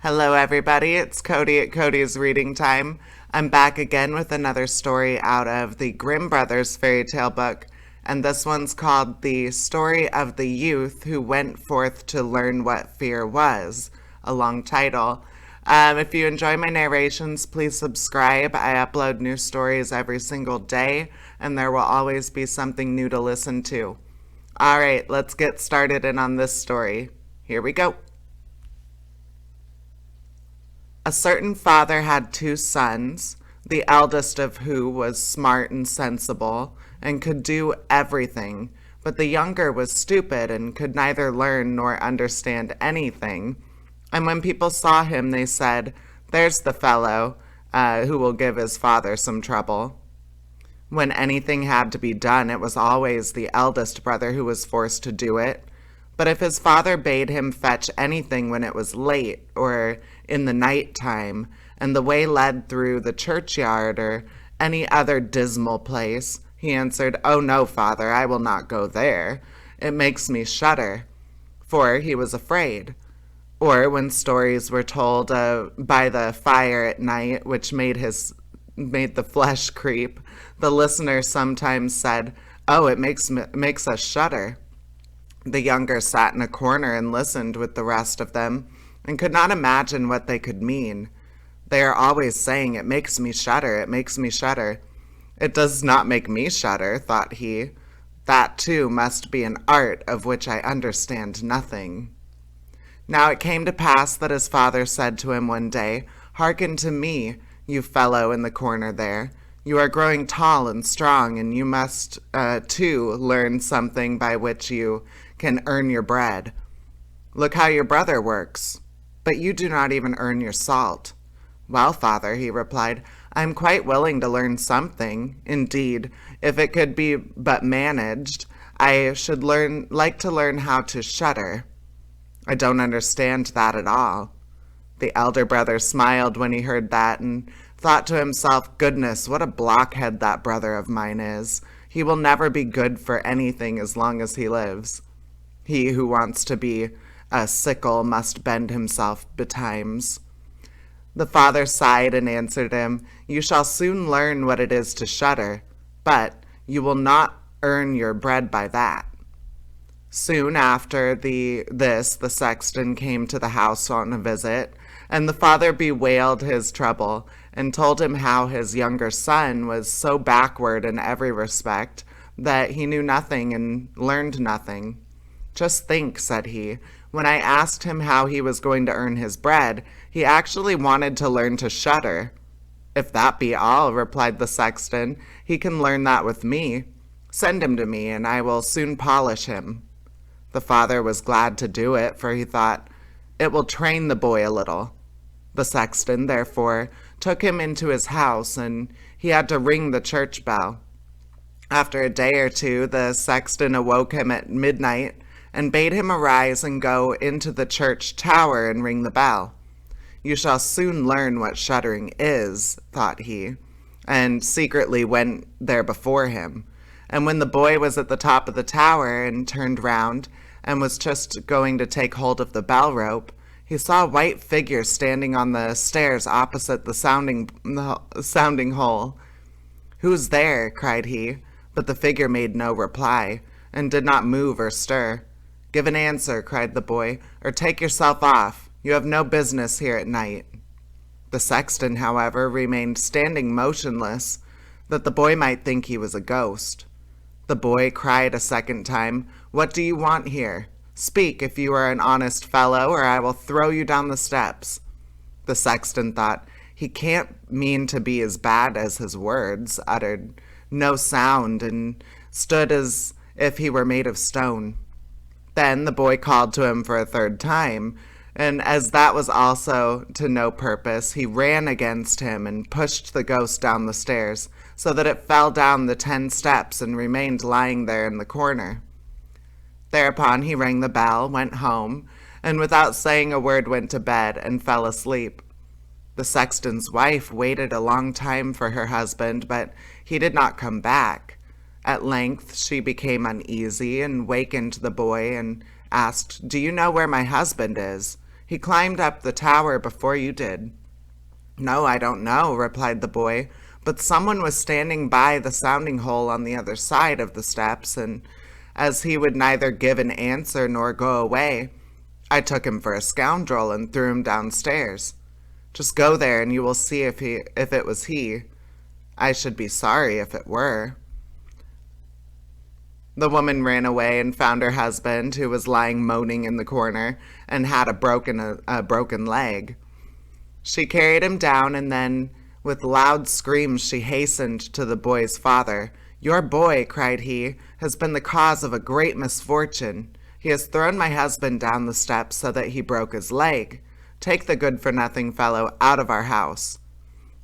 Hello, everybody. It's Cody at Cody's Reading Time. I'm back again with another story out of the Grimm Brothers fairy tale book, and this one's called The Story of the Youth Who Went Forth to Learn What Fear Was, a long title. If you enjoy my narrations, please subscribe. I upload new stories every single day, and there will always be something new to listen to. All right, let's get started in on this story. Here we go. A certain father had two sons, the eldest of who was smart and sensible, and could do everything, but the younger was stupid and could neither learn nor understand anything. And when people saw him, they said, "There's the fellow who will give his father some trouble." When anything had to be done, it was always the eldest brother who was forced to do it. But if his father bade him fetch anything when it was late or in the night time, and the way led through the churchyard or any other dismal place, he answered, "Oh no, father, I will not go there. It makes me shudder." For he was afraid. Or when stories were told by the fire at night, which made the flesh creep, the listener sometimes said, "Oh, it makes us shudder." The younger sat in a corner and listened with the rest of them, and could not imagine what they could mean. "They are always saying, 'It makes me shudder, it makes me shudder.' It does not make me shudder," thought he. "That too must be an art of which I understand nothing." Now it came to pass that his father said to him one day, "Hearken to me, you fellow in the corner there. You are growing tall and strong, and you must, too, learn something by which you can earn your bread. Look how your brother works. But you do not even earn your salt." "Well, father," he replied, "I am quite willing to learn something. Indeed, if it could be but managed, I should like to learn how to shudder." "I don't understand that at all." The elder brother smiled when he heard that, and thought to himself, "Goodness, what a blockhead that brother of mine is. He will never be good for anything as long as he lives. He who wants to be a sickle must bend himself betimes." The father sighed and answered him, "You shall soon learn what it is to shudder, but you will not earn your bread by that." Soon after the sexton came to the house on a visit, and the father bewailed his trouble, and told him how his younger son was so backward in every respect that he knew nothing and learned nothing. "Just think," said he, "when I asked him how he was going to earn his bread, he actually wanted to learn to shudder." "If that be all," replied the sexton, "he can learn that with me. Send him to me, and I will soon polish him." The father was glad to do it, for he thought, "It will train the boy a little." The sexton, therefore, took him into his house, and he had to ring the church bell. After a day or two, the sexton awoke him at midnight, and bade him arise and go into the church tower and ring the bell. "You shall soon learn what shuddering is," thought he, and secretly went there before him. And when the boy was at the top of the tower and turned round, and was just going to take hold of the bell rope, he saw a white figure standing on the stairs opposite the sounding hole. "Who's there?" cried he, but the figure made no reply, and did not move or stir. "Give an answer," cried the boy, "or take yourself off. You have no business here at night." The sexton, however, remained standing motionless, that the boy might think he was a ghost. The boy cried a second time, "What do you want here? Speak, if you are an honest fellow, or I will throw you down the steps." The sexton thought, "He can't mean to be as bad as his words," uttered no sound, and stood as if he were made of stone. Then the boy called to him for a third time, and as that was also to no purpose, he ran against him and pushed the ghost down the stairs, so that it fell down the 10 steps and remained lying there in the corner. Thereupon he rang the bell, went home, and without saying a word went to bed and fell asleep. The sexton's wife waited a long time for her husband, but he did not come back. At length she became uneasy and wakened the boy and asked, "Do you know where my husband is? He climbed up the tower before you did." "No, I don't know," replied the boy, "but someone was standing by the sounding hole on the other side of the steps, and as he would neither give an answer nor go away, I took him for a scoundrel and threw him downstairs. Just go there and you will see if it was he. I should be sorry if it were." The woman ran away and found her husband, who was lying moaning in the corner and had a broken leg. She carried him down, and then, with loud screams, she hastened to the boy's father. "Your boy," cried he, "has been the cause of a great misfortune. He has thrown my husband down the steps so that he broke his leg. Take the good-for-nothing fellow out of our house."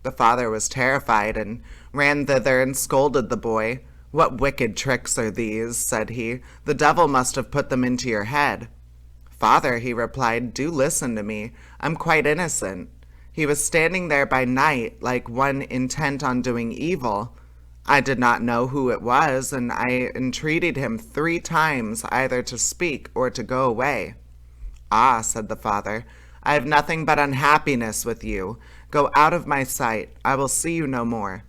The father was terrified and ran thither and scolded the boy. "What wicked tricks are these?" said he. "The devil must have put them into your head." "Father," he replied, "do listen to me. I'm quite innocent. He was standing there by night like one intent on doing evil. I did not know who it was, and I entreated him 3 times either to speak or to go away." "Ah," said the father, "I have nothing but unhappiness with you. Go out of my sight. I will see you no more."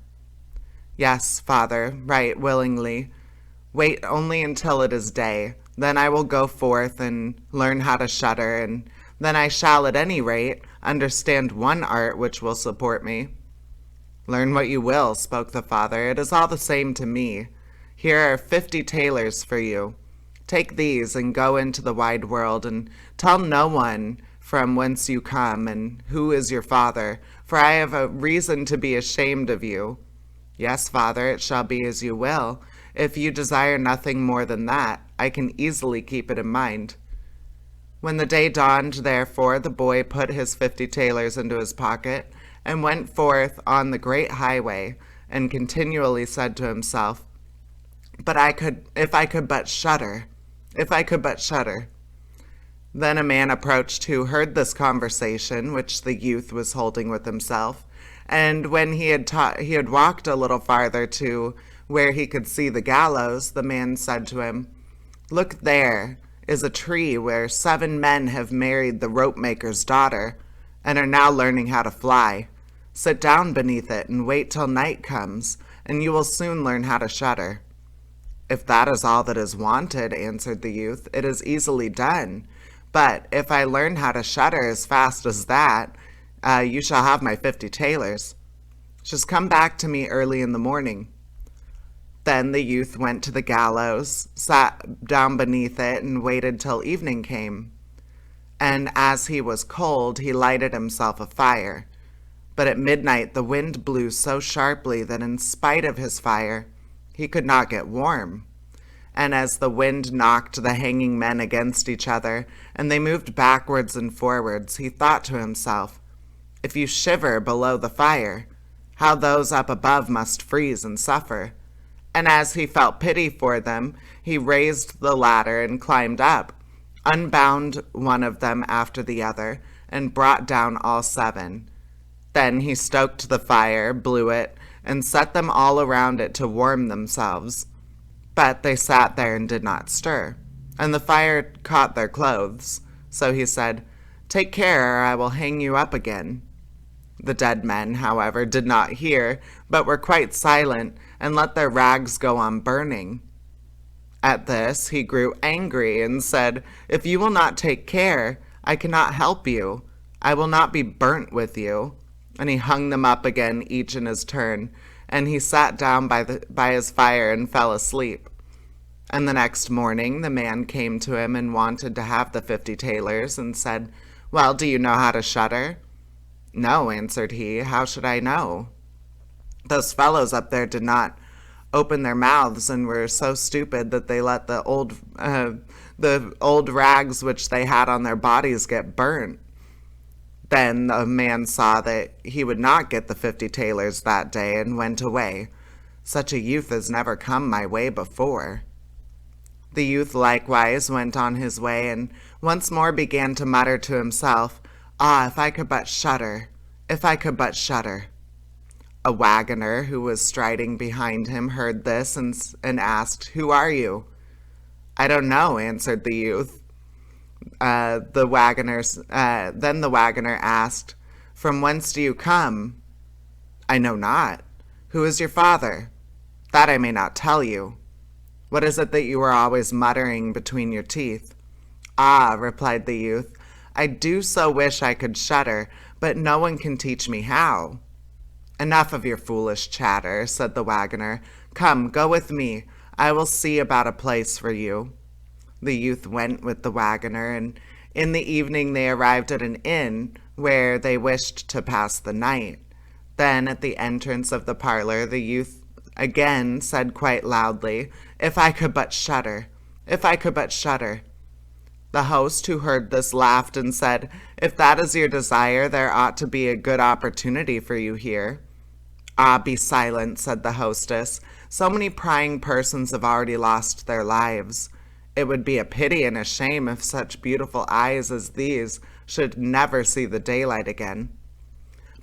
"Yes, father, right willingly. Wait only until it is day. Then I will go forth and learn how to shudder, and then I shall, at any rate, understand one art which will support me." "Learn what you will," spoke the father. "It is all the same to me. Here are 50 tailors for you. Take these and go into the wide world, and tell no one from whence you come and who is your father, for I have a reason to be ashamed of you." "Yes, father, it shall be as you will. If you desire nothing more than that, I can easily keep it in mind." When the day dawned, therefore, the boy put his 50 tailors into his pocket and went forth on the great highway, and continually said to himself, if I could but shudder, if I could but shudder." Then a man approached who heard this conversation which the youth was holding with himself, and when he had walked a little farther to where he could see the gallows, the man said to him, "Look, there is a tree where 7 men have married the rope-maker's daughter, and are now learning how to fly. Sit down beneath it and wait till night comes, and you will soon learn how to shudder." "If that is all that is wanted," answered the youth, "it is easily done. But if I learn how to shudder as fast as that, you shall have my 50 tailors. Just come back to me early in the morning." Then the youth went to the gallows, sat down beneath it, and waited till evening came. And as he was cold, he lighted himself a fire. But at midnight the wind blew so sharply that in spite of his fire, he could not get warm. And as the wind knocked the hanging men against each other, and they moved backwards and forwards, he thought to himself, "If you shiver below the fire, how those up above must freeze and suffer." And as he felt pity for them, he raised the ladder and climbed up, unbound one of them after the other, and brought down all 7. Then he stoked the fire, blew it, and set them all around it to warm themselves. But they sat there and did not stir, and the fire caught their clothes. So he said, "Take care, or I will hang you up again." The dead men, however, did not hear, but were quite silent, and let their rags go on burning. At this he grew angry and said, "If you will not take care, I cannot help you. I will not be burnt with you." And he hung them up again, each in his turn, and he sat down by his fire and fell asleep. And the next morning the man came to him and wanted to have the 50 tailors, and said, "Well, do you know how to shudder?" "No," answered he, "how should I know? Those fellows up there did not open their mouths, and were so stupid that they let the old rags which they had on their bodies get burnt." Then the man saw that he would not get the 50 tailors that day, and went away. Such a youth has never come my way before. The youth likewise went on his way, and once more began to mutter to himself, "Ah, if I could but shudder, if I could but shudder." A wagoner who was striding behind him heard this, and asked, "Who are you?" "I don't know," answered the youth. Then the wagoner asked, "From whence do you come?" "I know not." "Who is your father?" "That I may not tell you." "What is it that you are always muttering between your teeth?" "Ah," replied the youth, "I do so wish I could shudder, but no one can teach me how." "Enough of your foolish chatter," said the wagoner. "Come, go with me. I will see about a place for you." The youth went with the wagoner, and in the evening they arrived at an inn where they wished to pass the night. Then at the entrance of the parlor the youth again said quite loudly, "If I could but shudder! If I could but shudder!" The host, who heard this, laughed and said, "If that is your desire, there ought to be a good opportunity for you here." "Ah, be silent," said the hostess. "So many prying persons have already lost their lives. It would be a pity and a shame if such beautiful eyes as these should never see the daylight again."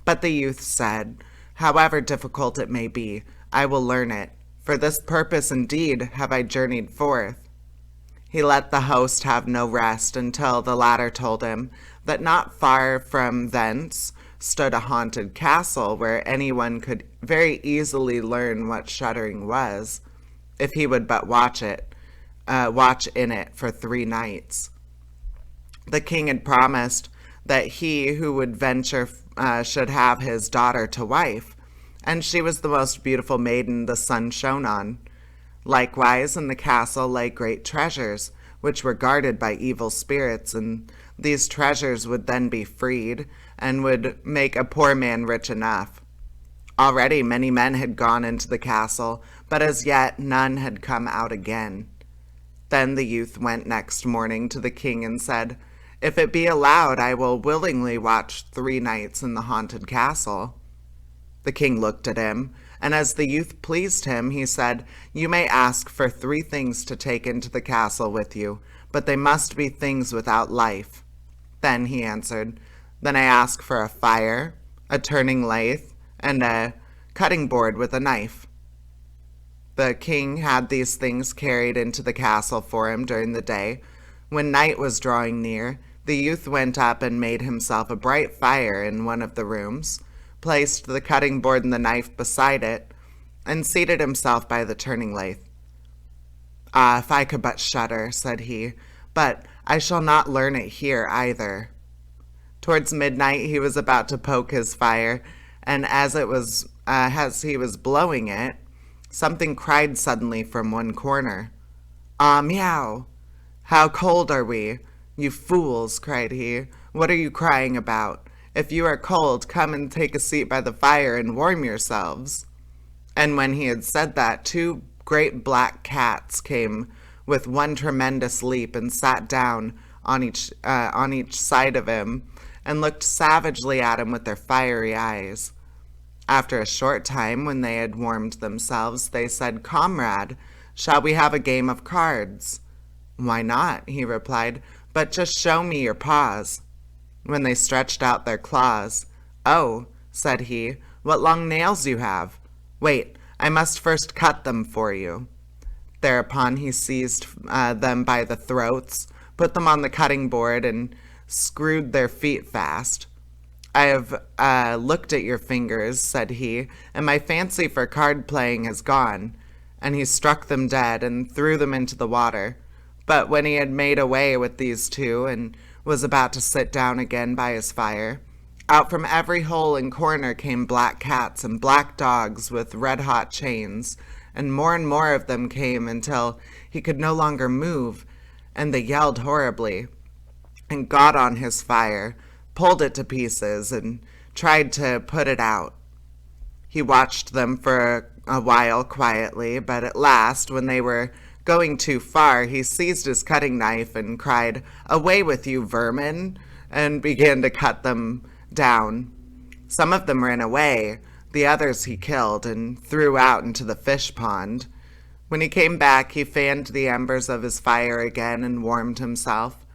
But the youth said, "However difficult it may be, I will learn it. For this purpose indeed have I journeyed forth." He let the host have no rest until the latter told him that not far from thence stood a haunted castle where anyone could very easily learn what shuddering was, if he would but watch in it for 3 nights. The king had promised that he who would venture should have his daughter to wife, and she was the most beautiful maiden the sun shone on. Likewise in the castle lay great treasures, which were guarded by evil spirits, and these treasures would then be freed, and would make a poor man rich enough. Already many men had gone into the castle, but as yet none had come out again. Then the youth went next morning to the king and said, "If it be allowed, I will willingly watch 3 nights in the haunted castle." The king looked at him, and as the youth pleased him, he said, "You may ask for 3 things to take into the castle with you, but they must be things without life." "Then," he answered, "then I ask for a fire, a turning lathe, and a cutting board with a knife." The king had these things carried into the castle for him during the day. When night was drawing near, the youth went up and made himself a bright fire in one of the rooms, placed the cutting board and the knife beside it, and seated himself by the turning lathe. "Ah, if I could but shudder," said he, "but I shall not learn it here either." Towards midnight he was about to poke his fire, and as he was blowing it, something cried suddenly from one corner. "Ah, meow! How cold are we!" "You fools," cried he, "what are you crying about? If you are cold, come and take a seat by the fire and warm yourselves." And when he had said that, 2 great black cats came with one tremendous leap and sat down on each side of him, and looked savagely at him with their fiery eyes. After a short time, when they had warmed themselves, they said, "Comrade, shall we have a game of cards?" "Why not?" he replied, "but just show me your paws." When they stretched out their claws, "Oh," said he, "what long nails you have! Wait, I must first cut them for you." Thereupon he seized them by the throats, put them on the cutting board, and screwed their feet fast. "I have looked at your fingers," said he, "and my fancy for card playing has gone." And he struck them dead and threw them into the water. But when he had made away with these 2 and was about to sit down again by his fire, out from every hole and corner came black cats and black dogs with red-hot chains, and more of them came until he could no longer move, and they yelled horribly, and got on his fire, pulled it to pieces, and tried to put it out. He watched them for a while quietly, but at last, when they were going too far, he seized his cutting knife and cried, "Away with you, vermin!" and began to cut them down. Some of them ran away, the others he killed and threw out into the fish pond. When he came back, he fanned the embers of his fire again and warmed himself.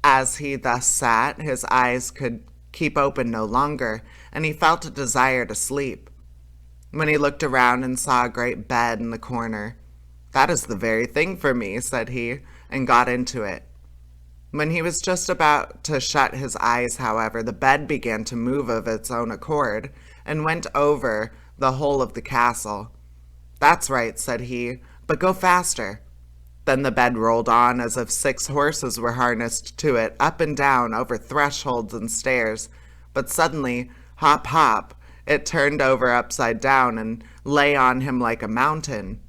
As he thus sat, his eyes could keep open no longer, and he felt a desire to sleep. When he looked around and saw a great bed in the corner, "That is the very thing for me," said he, and got into it. When he was just about to shut his eyes, however, the bed began to move of its own accord and went over the whole of the castle. "That's right," said he, "but go faster." Then the bed rolled on as if 6 horses were harnessed to it, up and down, over thresholds and stairs. But suddenly, hop, hop, it turned over upside down and lay on him like a mountain.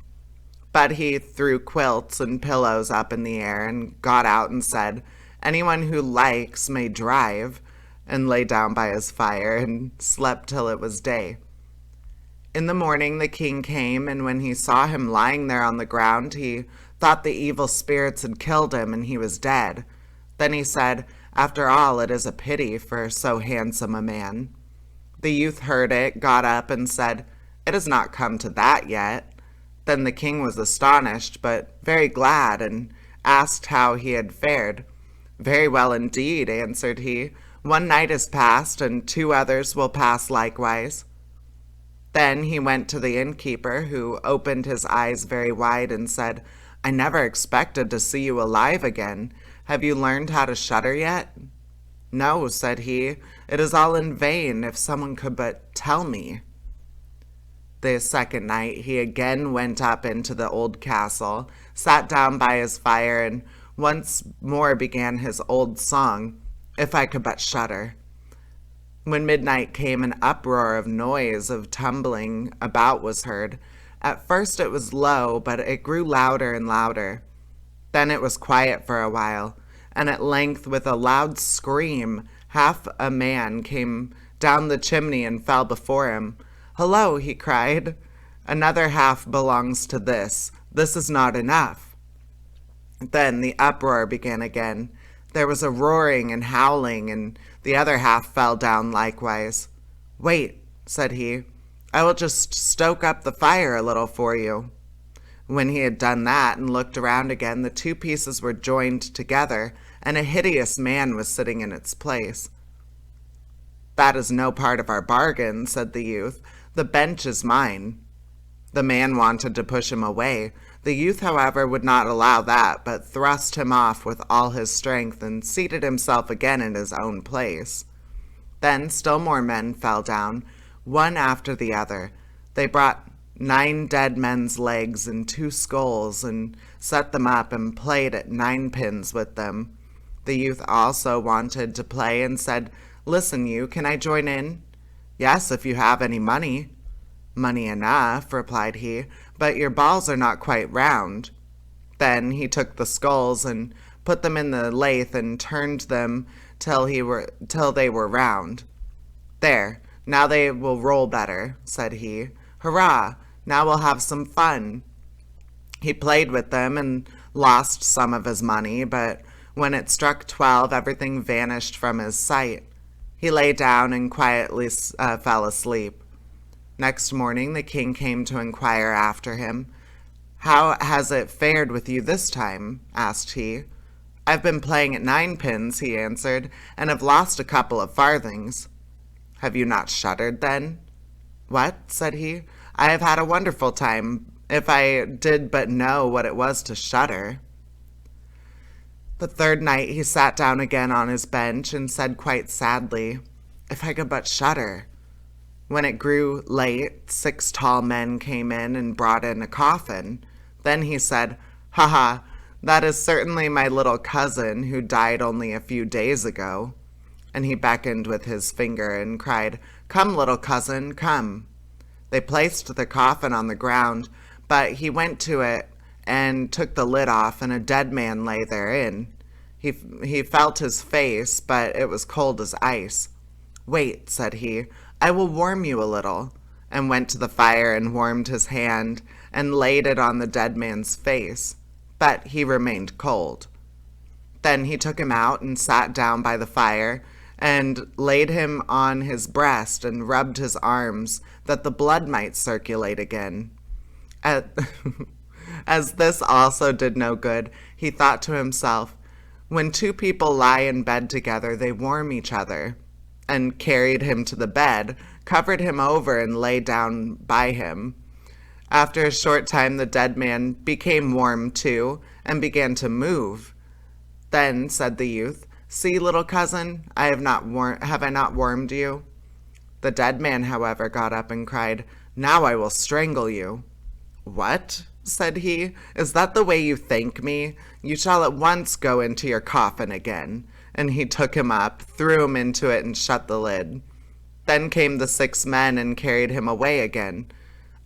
But he threw quilts and pillows up in the air and got out and said, "Anyone who likes may drive," and lay down by his fire and slept till it was day. In the morning the king came, and when he saw him lying there on the ground, he thought the evil spirits had killed him and he was dead. Then he said, "After all, it is a pity for so handsome a man." The youth heard it, got up, and said, "It has not come to that yet." Then the king was astonished, but very glad, and asked how he had fared. "Very well indeed," answered he. "One night is past, and 2 others will pass likewise." Then he went to the innkeeper, who opened his eyes very wide and said, "I never expected to see you alive again. Have you learned how to shudder yet?" "No," said he, "it is all in vain. If someone could but tell me." The second night he again went up into the old castle, sat down by his fire, and once more began his old song, "If I could but shudder." When midnight came, an uproar of noise, of tumbling about was heard. At first it was low, but it grew louder and louder. Then it was quiet for a while, and at length, with a loud scream, half a man came down the chimney and fell before him. "Hello," he cried, "another half belongs to this. This is not enough." Then the uproar began again. There was a roaring and howling, and the other half fell down likewise. "Wait," said he, "I will just stoke up the fire a little for you." When he had done that and looked around again, the 2 pieces were joined together, and a hideous man was sitting in its place. "That is no part of our bargain," said the youth. "The bench is mine." The man wanted to push him away. The youth, however, would not allow that, but thrust him off with all his strength and seated himself again in his own place. Then still more men fell down, one after the other. They brought 9 dead men's legs and 2 skulls, and set them up and played at 9-pins with them. The youth also wanted to play and said, "Listen, you, can I join in?" "Yes, if you have any money." "Money enough," replied he, "but your balls are not quite round." Then he took the skulls and put them in the lathe and turned them till they were round. "There, now they will roll better," said he. "Hurrah, now we'll have some fun." He played with them and lost some of his money, but when it struck 12, everything vanished from his sight. He lay down and quietly fell asleep. Next morning the king came to inquire after him. "How has it fared with you this time?" asked he. "I've been playing at 9-pins," he answered, "and have lost a couple of farthings." "Have you not shuddered, then?" "What?" said he. "I have had a wonderful time, if I did but know what it was to shudder." The third night he sat down again on his bench and said quite sadly, "If I could but shudder." When it grew late, 6 tall men came in and brought in a coffin. Then he said, "Ha ha, that is certainly my little cousin who died only a few days ago." And he beckoned with his finger and cried, "Come, little cousin, come." They placed the coffin on the ground, but he went to it and took the lid off, and a dead man lay therein. He felt his face, but it was cold as ice. "Wait," said he, "I will warm you a little," and went to the fire and warmed his hand and laid it on the dead man's face, but he remained cold. Then he took him out and sat down by the fire and laid him on his breast and rubbed his arms that the blood might circulate again. As this also did no good, he thought to himself, "When 2 people lie in bed together, they warm each other," and carried him to the bed, covered him over, and lay down by him. After a short time the dead man became warm too, and began to move. Then said the youth, "See, little cousin, have I not warned you?" The dead man, however, got up and cried, "Now I will strangle you." "What?" said he. "Is that the way you thank me? You shall at once go into your coffin again." And he took him up, threw him into it, and shut the lid. Then came the 6 men and carried him away again.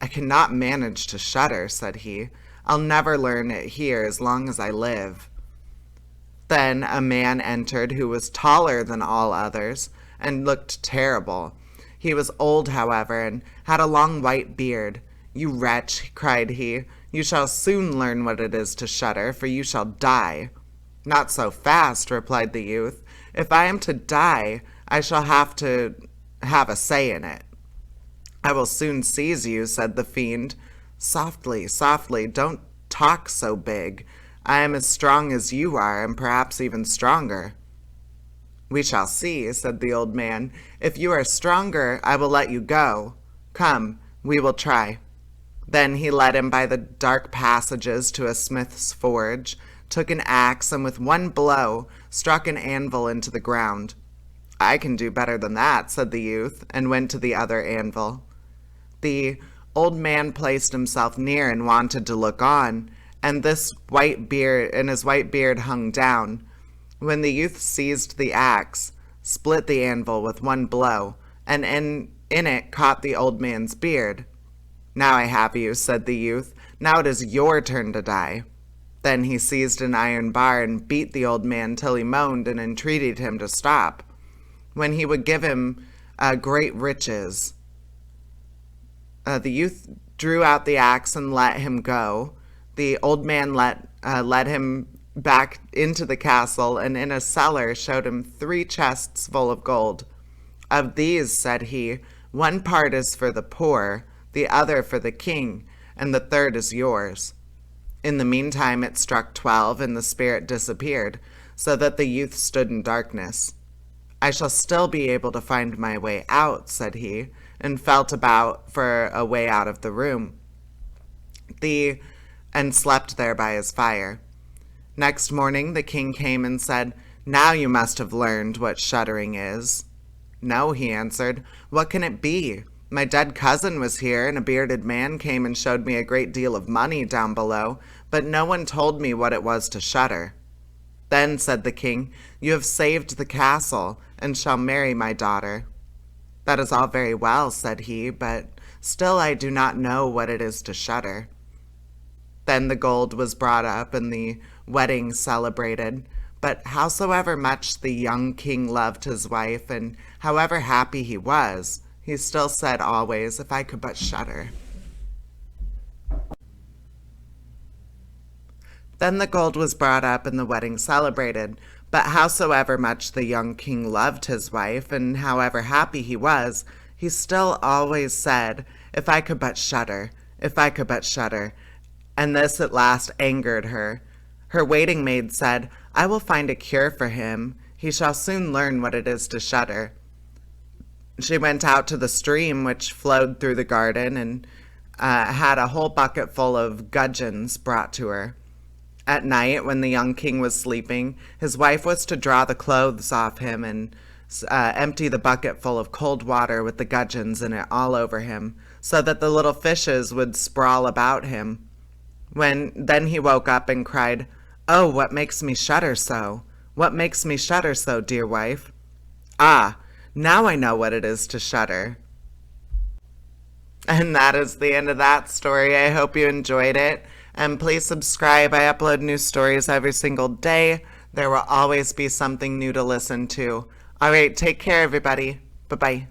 "I cannot manage to shudder," said he. "I'll never learn it here as long as I live." Then a man entered who was taller than all others and looked terrible. He was old, however, and had a long white beard. "You wretch," cried he, "you shall soon learn what it is to shudder, for you shall die." "Not so fast," replied the youth. "If I am to die, I shall have to have a say in it." "I will soon seize you," said the fiend. "Softly, softly, don't talk so big. I am as strong as you are, and perhaps even stronger." "We shall see," said the old man. "If you are stronger, I will let you go. Come, we will try." Then he led him by the dark passages to a smith's forge, took an axe, and with one blow struck an anvil into the ground. "I can do better than that," said the youth, and went to the other anvil. The old man placed himself near and wanted to look on, and his white beard hung down, when the youth seized the axe, split the anvil with one blow, and in it caught the old man's beard. "Now I have you," said the youth. "Now it is your turn to die." Then he seized an iron bar and beat the old man till he moaned and entreated him to stop, when he would give him great riches. The youth drew out the axe and let him go. The old man led him back into the castle, and in a cellar showed him 3 chests full of gold. "Of these," said he, "one part is for the poor, the other for the king, and the third is yours." In the meantime it struck 12, and the spirit disappeared, so that the youth stood in darkness. "I shall still be able to find my way out," said he, and felt about for a way out of the room, and slept there by his fire. Next morning the king came and said, "Now you must have learned what shuddering is." "No," he answered. "What can it be? My dead cousin was here, and a bearded man came and showed me a great deal of money down below, but no one told me what it was to shudder." "Then," said the king, "you have saved the castle, and shall marry my daughter." "That is all very well," said he, "but still I do not know what it is to shudder." Then the gold was brought up, and the wedding celebrated. But howsoever much the young king loved his wife, and however happy he was, he still said always, "If I could but shudder." Then the gold was brought up, and the wedding celebrated. But howsoever much the young king loved his wife, and however happy he was, he still always said, "If I could but shudder, if I could but shudder." And this at last angered her. Her waiting maid said, "I will find a cure for him. He shall soon learn what it is to shudder." She went out to the stream which flowed through the garden, and had a whole bucket full of gudgeons brought to her. At night, when the young king was sleeping, his wife was to draw the clothes off him and empty the bucket full of cold water with the gudgeons in it all over him, so that the little fishes would sprawl about him. Then he woke up and cried, "Oh, what makes me shudder so? What makes me shudder so, dear wife?" "Ah, now I know what it is to shudder." And that is the end of that story. I hope you enjoyed it. And please subscribe. I upload new stories every single day. There will always be something new to listen to. All right, take care, everybody. Bye-bye.